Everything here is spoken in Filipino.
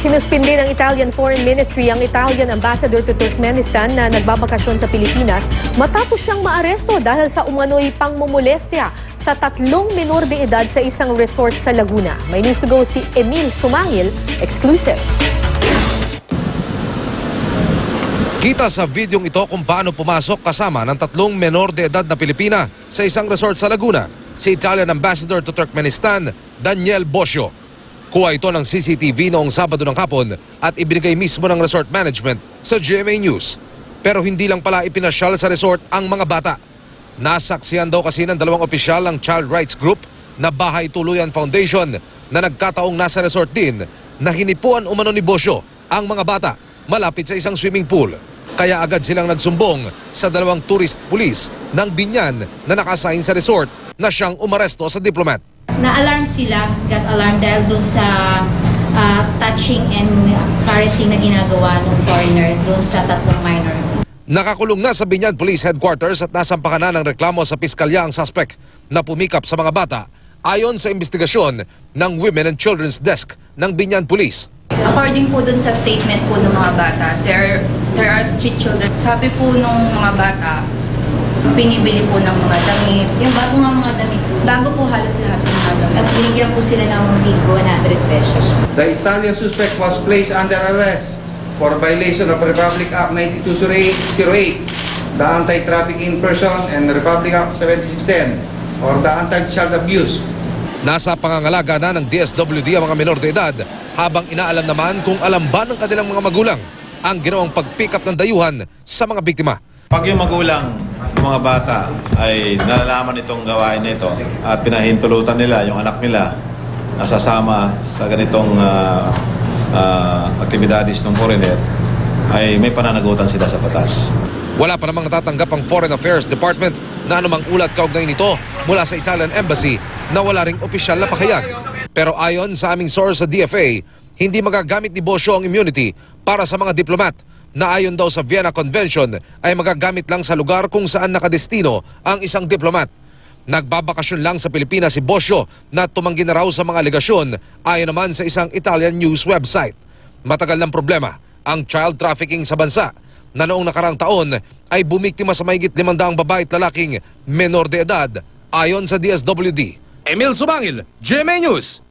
Sinuspindi ng Italian Foreign Ministry ang Italian Ambassador to Turkmenistan na nagbabakasyon sa Pilipinas matapos siyang maaresto dahil sa umano'y pangmumolestya sa 3 menor de edad sa isang resort sa Laguna. May news to go si Emil Sumangil, exclusive. Kita sa videong ito kung paano pumasok kasama ng 3 menor de edad na Pilipina sa isang resort sa Laguna, si Italian Ambassador to Turkmenistan, Daniel Bosio. Kuha ito ng CCTV noong Sabado ng hapon at ibinigay mismo ng resort management sa GMA News. Pero hindi lang pala ipinasyal sa resort ang mga bata. Nasaksihan daw kasi ng 2 opisyal ang Child Rights Group na Bahay Tuluyan Foundation na nagkataong nasa resort din na hinipuan umano ni Bosio ang mga bata malapit sa isang swimming pool. Kaya agad silang nagsumbong sa 2 tourist police ng Binyan na nakasign sa resort na siyang umaresto sa diplomat. Na-alarm sila, got alarm dahil doon sa touching and caressing na ginagawa ng foreigner doon sa 3 minor. Nakakulong na sa Binyan Police Headquarters at nasampahan na ng reklamo sa piskalya ang suspect na pumikap sa mga bata ayon sa investigasyon ng Women and Children's Desk ng Binyan Police. According po dun sa statement po ng mga bata, there are street children. Sabi po nung mga bata, binibili po ng mga damit. Yung bago nga mga damit po. Bago po halos lahat ng mga damit. Tapos binigyan po sila ng ligo, 100 pesos. The Italian suspect was placed under arrest for violation of Republic Act 9208, the Anti-Trafficking Persons, and Republic Act 7610, or the Anti-Child Abuse. Nasa pangangalaga na ng DSWD ang mga menor de edad habang inaalam naman kung alam ba ng kanilang mga magulang ang ginawang pag-pick up ng dayuhan sa mga biktima. Pag yung magulang ng mga bata ay nalalaman itong gawain na ito at pinahintulutan nila yung anak nila na sasama sa ganitong aktibidades ng foreigner, ay may pananagutan sila sa batas. Wala pa namang natatanggap ang Foreign Affairs Department na anumang ulat kaugnay nito mula sa Italian Embassy na wala ring opisyal na pakayag. Pero ayon sa aming source sa DFA, hindi magagamit ni Bosio ang immunity para sa mga diplomat na ayon daw sa Vienna Convention ay magagamit lang sa lugar kung saan nakadestino ang isang diplomat. Nagbabakasyon lang sa Pilipinas si Bosio na tumanggi na raw sa mga alegasyon ayon naman sa isang Italian news website. Matagal ng problema ang child trafficking sa bansa na noong nakarang taon ay bumiktima sa mahigit 500 babae at lalaking menor de edad ayon sa DSWD. Emil Sumangil, GMA News.